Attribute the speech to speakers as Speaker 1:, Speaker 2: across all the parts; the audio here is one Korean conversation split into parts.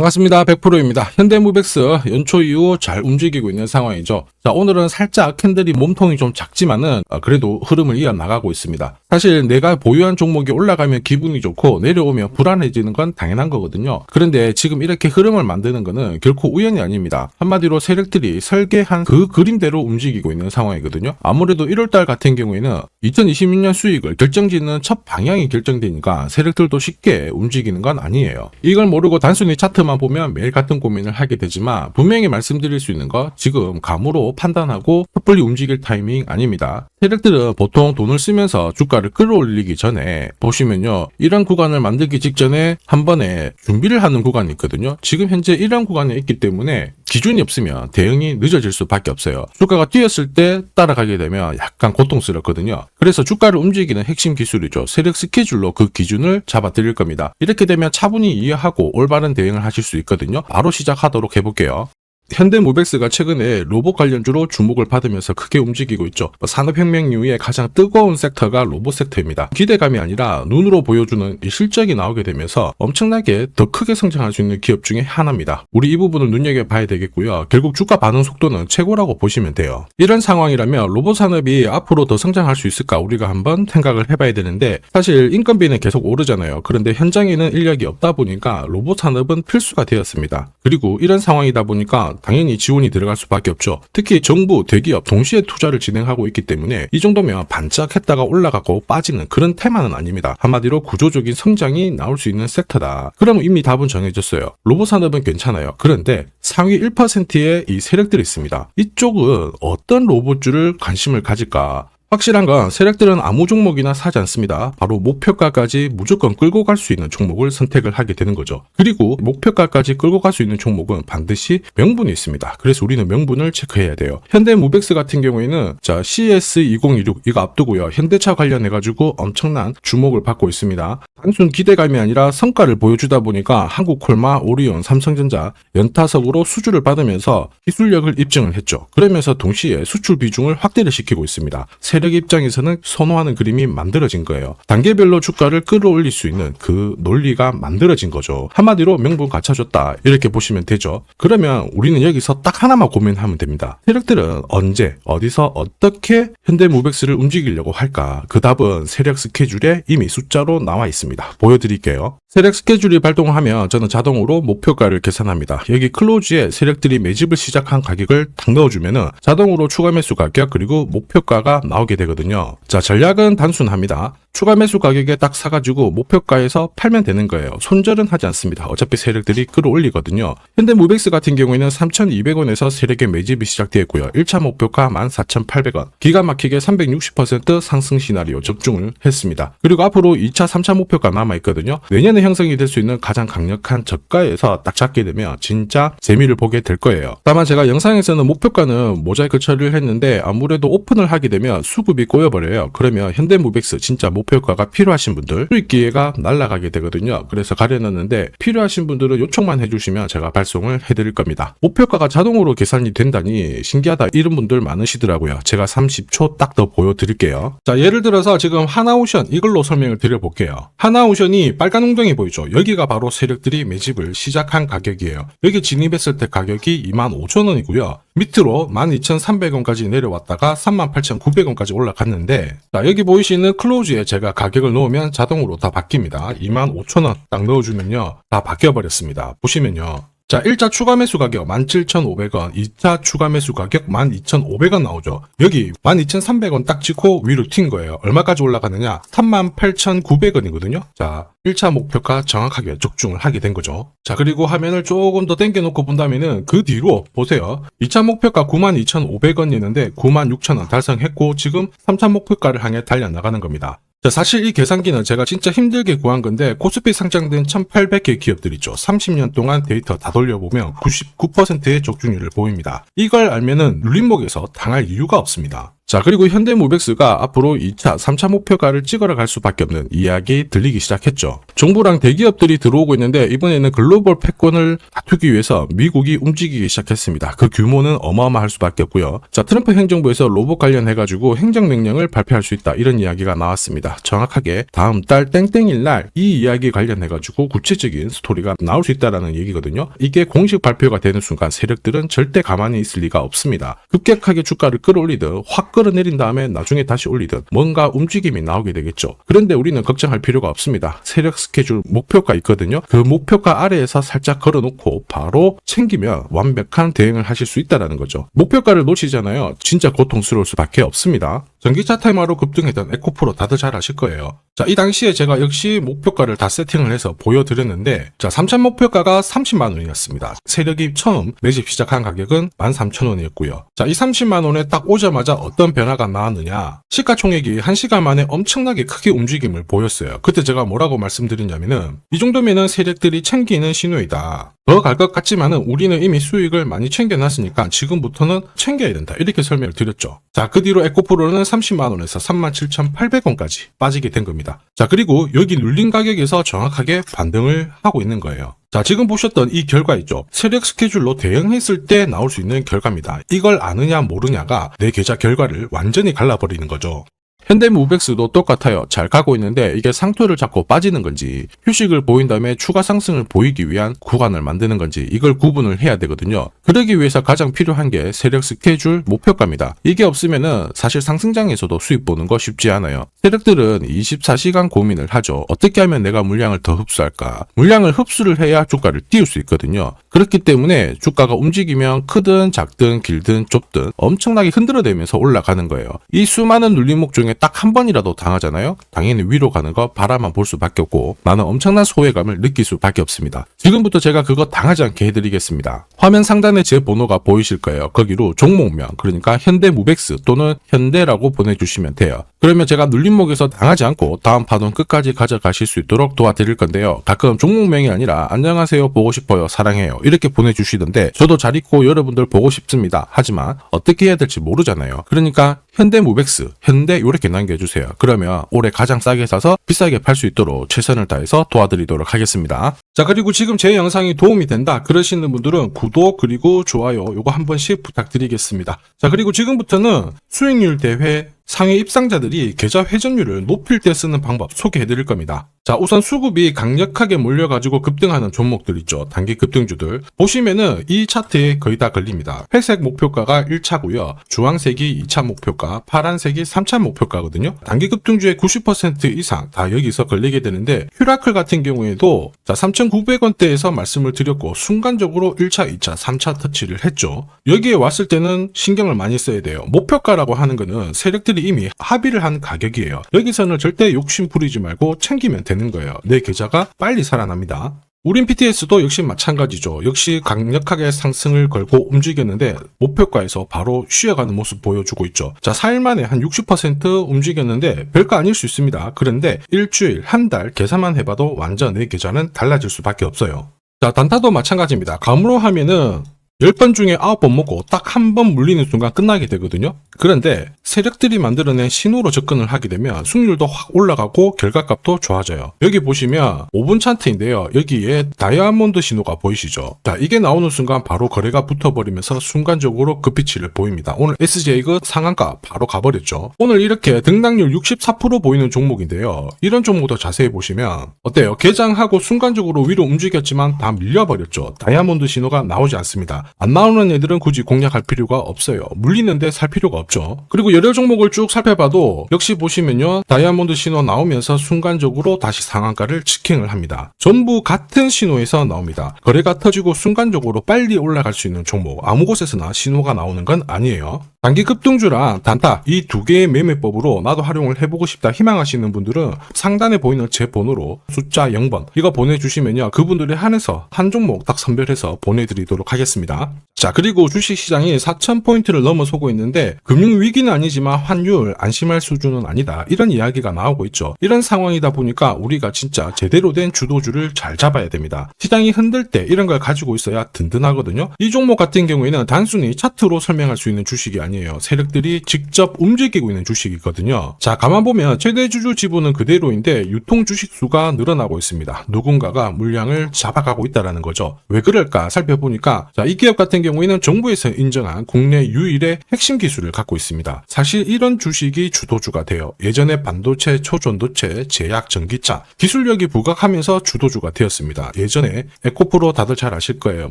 Speaker 1: 반갑습니다. 100%입니다. 현대무백스 연초 이후 잘 움직이고 있는 상황이죠. 자, 오늘은 살짝 캔들이 몸통이 좀 작지만은 그래도 흐름을 이어나가고 있습니다. 사실 내가 보유한 종목이 올라가면 기분이 좋고 내려오면 불안해지는 건 당연한 거거든요. 그런데 지금 이렇게 흐름을 만드는 거는 결코 우연이 아닙니다. 한마디로 세력들이 설계한 그 그림대로 움직이고 있는 상황이거든요. 아무래도 1월달 같은 경우에는 2026년 수익을 결정짓는 첫 방향이 결정되니까 세력들도 쉽게 움직이는 건 아니에요. 이걸 모르고 단순히 차트만 보면 매일 같은 고민을 하게 되지만 분명히 말씀드릴 수 있는 거 지금 감으로 판단하고 섣불리 움직일 타이밍 아닙니다. 세력들은 보통 돈을 쓰면서 주가를 끌어올리기 전에 보시면요, 이런 구간을 만들기 직전에 한 번에 준비를 하는 구간이 있거든요. 지금 현재 이런 구간에 있기 때문에 기준이 없으면 대응이 늦어질 수밖에 없어요. 주가가 뛰었을 때 따라가게 되면 약간 고통스럽거든요. 그래서 주가를 움직이는 핵심 기술이죠. 세력 스케줄로 그 기준을 잡아 드릴 겁니다. 이렇게 되면 차분히 이해하고 올바른 대응을 하실 수 있거든요. 바로 시작하도록 해볼게요. 현대모백스가 최근에 로봇 관련주로 주목을 받으면서 크게 움직이고 있죠. 산업혁명 이후에 가장 뜨거운 섹터가 로봇 섹터입니다. 기대감이 아니라 눈으로 보여주는 이 실적이 나오게 되면서 엄청나게 더 크게 성장할 수 있는 기업 중에 하나입니다. 우리 이 부분을 눈여겨봐야 되겠고요. 결국 주가 반응 속도는 최고라고 보시면 돼요. 이런 상황이라면 로봇 산업이 앞으로 더 성장할 수 있을까 우리가 한번 생각을 해봐야 되는데, 사실 인건비는 계속 오르잖아요. 그런데 현장에는 인력이 없다 보니까 로봇 산업은 필수가 되었습니다. 그리고 이런 상황이다 보니까 당연히 지원이 들어갈 수밖에 없죠. 특히 정부, 대기업 동시에 투자를 진행하고 있기 때문에 이 정도면 반짝했다가 올라가고 빠지는 그런 테마는 아닙니다. 한마디로 구조적인 성장이 나올 수 있는 섹터다. 그럼 이미 답은 정해졌어요. 로봇 산업은 괜찮아요. 그런데 상위 1%의 이 세력들이 있습니다. 이쪽은 어떤 로봇주를 관심을 가질까? 확실한 건 세력들은 아무 종목이나 사지 않습니다. 바로 목표가까지 무조건 끌고 갈 수 있는 종목을 선택을 하게 되는 거죠. 그리고 목표가까지 끌고 갈 수 있는 종목은 반드시 명분이 있습니다. 그래서 우리는 명분을 체크해야 돼요. 현대무백스 같은 경우에는 CS2026 이거 앞두고요, 현대차 관련해가지고 엄청난 주목을 받고 있습니다. 단순 기대감이 아니라 성과를 보여주다 보니까 한국콜마, 오리온, 삼성전자 연타석으로 수주를 받으면서 기술력을 입증을 했죠. 그러면서 동시에 수출 비중을 확대를 시키고 있습니다. 세력 입장에서는 선호하는 그림이 만들어진 거예요. 단계별로 주가를 끌어올릴 수 있는 그 논리가 만들어진 거죠. 한마디로 명분 갖춰줬다 이렇게 보시면 되죠. 그러면 우리는 여기서 딱 하나만 고민하면 됩니다. 세력들은 언제, 어디서, 어떻게 현대무백스를 움직이려고 할까? 그 답은 세력 스케줄에 이미 숫자로 나와 있습니다. 보여드릴게요. 세력 스케줄이 발동하면 저는 자동으로 목표가를 계산합니다. 여기 클로즈에 세력들이 매집을 시작한 가격을 딱 넣어주면은 자동으로 추가 매수 가격 그리고 목표가가 나오게 되거든요. 자, 전략은 단순합니다. 추가 매수 가격에 딱 사가지고 목표가에서 팔면 되는 거예요. 손절은 하지 않습니다. 어차피 세력들이 끌어올리거든요. 현대무백스 같은 경우에는 3,200원에서 세력의 매집이 시작되었고요. 1차 목표가 14,800원. 기가 막히게 360% 상승 시나리오 적중을 했습니다. 그리고 앞으로 2차, 3차 목표가 남아있거든요. 내년에 형성이 될 수 있는 가장 강력한 저가에서 딱 잡게 되면 진짜 재미를 보게 될 거예요. 다만 제가 영상에서는 목표가는 모자이크 처리를 했는데 아무래도 오픈을 하게 되면 수급이 꼬여버려요. 그러면 현대무백스 진짜 목표가가 필요하신 분들 수익 기회가 날아가게 되거든요. 그래서 가려놨는데 필요하신 분들은 요청만 해주시면 제가 발송을 해드릴 겁니다. 목표가가 자동으로 계산이 된다니 신기하다 이런 분들 많으시더라고요. 제가 30초 딱 더 보여드릴게요. 자, 예를 들어서 지금 하나오션 이걸로 설명을 드려볼게요. 하나오션이 빨간 웅덩이 보이죠? 여기가 바로 세력들이 매집을 시작한 가격이에요. 여기 진입했을 때 가격이 25,000원이고요. 밑으로 12,300원까지 내려왔다가 38,900원까지 올라갔는데, 자, 여기 보이시는 클로즈에 제가 가격을 넣으면 자동으로 다 바뀝니다. 25,000원 딱 넣어주면요, 다 바뀌어버렸습니다. 보시면요. 자, 1차 추가 매수 가격 17,500원, 2차 추가 매수 가격 12,500원 나오죠. 여기 12,300원 딱 찍고 위로 튄 거예요. 얼마까지 올라가느냐? 38,900원이거든요. 자, 1차 목표가 정확하게 적중을 하게 된 거죠. 자, 그리고 화면을 조금 더 당겨놓고 본다면은 그 뒤로 보세요. 2차 목표가 92,500원이었는데 96,000원 달성했고 지금 3차 목표가를 향해 달려나가는 겁니다. 자, 사실 이 계산기는 제가 진짜 힘들게 구한 건데 코스피 상장된 1800개 기업들 있죠. 30년 동안 데이터 다 돌려보면 99%의 적중률을 보입니다. 이걸 알면은 눌림목에서 당할 이유가 없습니다. 자, 그리고 현대모백스가 앞으로 2차, 3차 목표가를 찍어라 갈 수밖에 없는 이야기 들리기 시작했죠. 정부랑 대기업들이 들어오고 있는데 이번에는 글로벌 패권을 다투기 위해서 미국이 움직이기 시작했습니다. 그 규모는 어마어마할 수밖에 없고요. 자, 트럼프 행정부에서 로봇 관련해가지고 행정명령을 발표할 수 있다 이런 이야기가 나왔습니다. 정확하게 다음 달 땡땡일 날 이 이야기 관련해가지고 구체적인 스토리가 나올 수 있다라는 얘기거든요. 이게 공식 발표가 되는 순간 세력들은 절대 가만히 있을 리가 없습니다. 급격하게 주가를 끌어올리듯 확 끌어내린 다음에 나중에 다시 올리듯 뭔가 움직임이 나오게 되겠죠. 그런데 우리는 걱정할 필요가 없습니다. 세력 스케줄 목표가 있거든요. 그 목표가 아래에서 살짝 걸어놓고 바로 챙기면 완벽한 대응을 하실 수 있다는 거죠. 목표가를 놓치잖아요. 진짜 고통스러울 수밖에 없습니다. 전기차 테마로 급등했던 에코프로 다들 잘 아실 거예요. 자, 이 당시에 제가 역시 목표가를 다 세팅을 해서 보여드렸는데, 자, 3차 목표가가 30만 원이었습니다. 세력이 처음 매집 시작한 가격은 13,000원이었고요. 자, 이 30만 원에 딱 오자마자 어떤 변화가 나왔느냐? 시가총액이 1시간 만에 엄청나게 크게 움직임을 보였어요. 그때 제가 뭐라고 말씀드렸냐면은, 이 정도면은 세력들이 챙기는 신호이다. 더 갈 것 같지만은 우리는 이미 수익을 많이 챙겨놨으니까 지금부터는 챙겨야 된다. 이렇게 설명을 드렸죠. 자, 그 뒤로 에코프로는 30만 원에서 37,800원까지 빠지게 된 겁니다. 자, 그리고 여기 눌린 가격에서 정확하게 반등을 하고 있는 거예요. 자, 지금 보셨던 이 결과 있죠. 세력 스케줄로 대응했을 때 나올 수 있는 결과입니다. 이걸 아느냐 모르냐가 내 계좌 결과를 완전히 갈라버리는 거죠. 현대모백스도 똑같아요. 잘 가고 있는데 이게 상투를 잡고 빠지는 건지 휴식을 보인 다음에 추가 상승을 보이기 위한 구간을 만드는 건지 이걸 구분을 해야 되거든요. 그러기 위해서 가장 필요한 게 세력 스케줄 목표가입니다. 이게 없으면은 사실 상승장에서도 수익 보는 거 쉽지 않아요. 세력들은 24시간 고민을 하죠. 어떻게 하면 내가 물량을 더 흡수할까? 물량을 흡수를 해야 주가를 띄울 수 있거든요. 그렇기 때문에 주가가 움직이면 크든 작든 길든 좁든 엄청나게 흔들어대면서 올라가는 거예요. 이 수많은 눌림목 중에 딱 한 번이라도 당하잖아요. 당연히 위로 가는 거 바라만 볼 수밖에 없고 나는 엄청난 소외감을 느낄 수밖에 없습니다. 지금부터 제가 그거 당하지 않게 해드리겠습니다. 화면 상단에 제 번호가 보이실 거예요. 거기로 종목명, 그러니까 현대모백스 또는 현대라고 보내주시면 돼요. 그러면 제가 눌림목에서 당하지 않고 다음 파동 끝까지 가져가실 수 있도록 도와드릴 건데요. 가끔 종목명이 아니라 안녕하세요, 보고 싶어요, 사랑해요 이렇게 보내주시던데 저도 잘 있고 여러분들 보고 싶습니다. 하지만 어떻게 해야 될지 모르잖아요. 그러니까 현대모백스, 현대 이렇게 남겨주세요. 그러면 올해 가장 싸게 사서 비싸게 팔 수 있도록 최선을 다해서 도와드리도록 하겠습니다. 자, 그리고 지금 제 영상이 도움이 된다 그러시는 분들은 구독 그리고 좋아요 요거 한 번씩 부탁드리겠습니다. 자, 그리고 지금부터는 수익률 대회 상위 입상자들이 계좌 회전율을 높일 때 쓰는 방법 소개해 드릴 겁니다. 자, 우선 수급이 강력하게 몰려가지고 급등하는 종목들 있죠. 단기 급등주들. 보시면은 이 차트에 거의 다 걸립니다. 회색 목표가가 1차고요. 주황색이 2차 목표가, 파란색이 3차 목표가거든요. 단기 급등주의 90% 이상 다 여기서 걸리게 되는데 퓨라클 같은 경우에도 자 3,900원대에서 말씀을 드렸고 순간적으로 1차, 2차, 3차 터치를 했죠. 여기에 왔을 때는 신경을 많이 써야 돼요. 목표가라고 하는 거는 세력들이 이미 합의를 한 가격이에요. 여기서는 절대 욕심 부리지 말고 챙기면 되는 거예요. 내 계좌가 빨리 살아납니다. 우린 PTS도 역시 마찬가지죠. 역시 강력하게 상승을 걸고 움직였는데 목표가에서 바로 쉬어가는 모습 보여주고 있죠. 자, 4일 만에 한 60% 움직였는데 별거 아닐 수 있습니다. 그런데 일주일, 한 달 계산만 해봐도 완전 내 계좌는 달라질 수밖에 없어요. 자, 단타도 마찬가지입니다. 감으로 하면은 10번 중에 9번 먹고 딱 한 번 물리는 순간 끝나게 되거든요. 그런데 세력들이 만들어낸 신호로 접근을 하게 되면 수익률도 확 올라가고 결과값도 좋아져요. 여기 보시면 5분 차트인데요. 여기에 다이아몬드 신호가 보이시죠? 자, 이게 나오는 순간 바로 거래가 붙어버리면서 순간적으로 급비치를 보입니다. 오늘 SJ가 상한가 바로 가버렸죠. 오늘 이렇게 등락률 64% 보이는 종목인데요. 이런 종목도 자세히 보시면 어때요? 개장하고 순간적으로 위로 움직였지만 다 밀려버렸죠. 다이아몬드 신호가 나오지 않습니다. 안 나오는 애들은 굳이 공략할 필요가 없어요. 물리는데 살 필요가 없죠. 그리고 여러 종목을 쭉 살펴봐도 역시 보시면요. 다이아몬드 신호 나오면서 순간적으로 다시 상한가를 직행을 합니다. 전부 같은 신호에서 나옵니다. 거래가 터지고 순간적으로 빨리 올라갈 수 있는 종목 아무 곳에서나 신호가 나오는 건 아니에요. 단기 급등주랑 단타 이 두 개의 매매법으로 나도 활용을 해보고 싶다 희망하시는 분들은 상단에 보이는 제 번호로 숫자 0번 이거 보내주시면요. 그분들에 한해서 한 종목 딱 선별해서 보내드리도록 하겠습니다. 자, 그리고 주식시장이 4,000포인트를 넘어서고 있는데 금융위기는 아니지만 환율 안심할 수준은 아니다. 이런 이야기가 나오고 있죠. 이런 상황이다 보니까 우리가 진짜 제대로 된 주도주를 잘 잡아야 됩니다. 시장이 흔들 때 이런 걸 가지고 있어야 든든하거든요. 이 종목 같은 경우에는 단순히 차트로 설명할 수 있는 주식이 아니에요. 세력들이 직접 움직이고 있는 주식이거든요. 자, 가만 보면 최대 주주 지분은 그대로인데 유통 주식 수가 늘어나고 있습니다. 누군가가 물량을 잡아가고 있다는 거죠. 왜 그럴까 살펴보니까 자, 이 기업 같은 경우에는 정부에서 인정한 국내 유일의 핵심 기술을 갖고 있습니다. 사실 이런 주식이 주도주가 돼요. 예전에 반도체, 초전도체, 제약, 전기차 기술력이 부각하면서 주도주가 되었습니다. 예전에 에코프로 다들 잘 아실 거예요.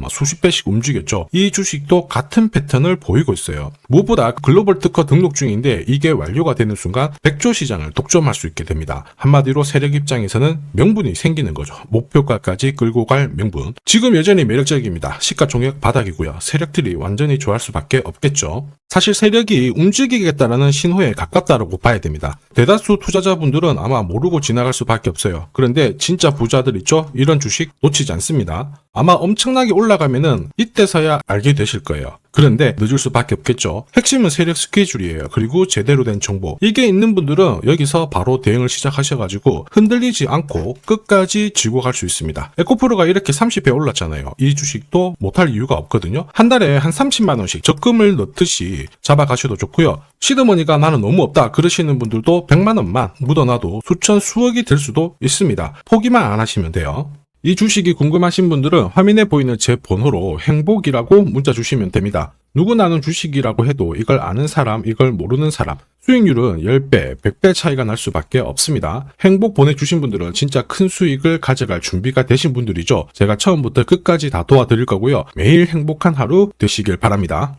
Speaker 1: 수십 배씩 움직였죠. 이 주식도 같은 패턴을 보이고 있어요. 무엇보다 글로벌 특허 등록 중인데 이게 완료가 되는 순간 백조 시장을 독점할 수 있게 됩니다. 한마디로 세력 입장에서는 명분이 생기는 거죠. 목표가까지 끌고 갈 명분. 지금 여전히 매력적입니다. 시가총액 바닥이고요. 세력들이 완전히 좋아할 수밖에 없겠죠. 사실 세력이 움직이겠다라는 신호에 가깝다라고 봐야 됩니다. 대다수 투자자분들은 아마 모르고 지나갈 수밖에 없어요. 그런데 진짜 부자들 있죠? 이런 주식 놓치지 않습니다. 아마 엄청나게 올라가면은 이때서야 알게 되실 거예요. 그런데 늦을 수밖에 없겠죠. 핵심은 세력 스케줄이에요. 그리고 제대로 된 정보. 이게 있는 분들은 여기서 바로 대응을 시작하셔가지고 흔들리지 않고 끝까지 쥐고 갈 수 있습니다. 에코프로가 이렇게 30배 올랐잖아요. 이 주식도 못할 이유가 없거든요. 한 달에 한 30만 원씩 적금을 넣듯이 잡아가셔도 좋고요. 시드머니가 나는 너무 없다 그러시는 분들도 100만 원만 묻어놔도 수천 수억이 될 수도 있습니다. 포기만 안 하시면 돼요. 이 주식이 궁금하신 분들은 화면에 보이는 제 번호로 행복이라고 문자 주시면 됩니다. 누구나 아는 주식이라고 해도 이걸 아는 사람, 이걸 모르는 사람 수익률은 10배, 100배 차이가 날 수밖에 없습니다. 행복 보내주신 분들은 진짜 큰 수익을 가져갈 준비가 되신 분들이죠. 제가 처음부터 끝까지 다 도와드릴 거고요. 매일 행복한 하루 되시길 바랍니다.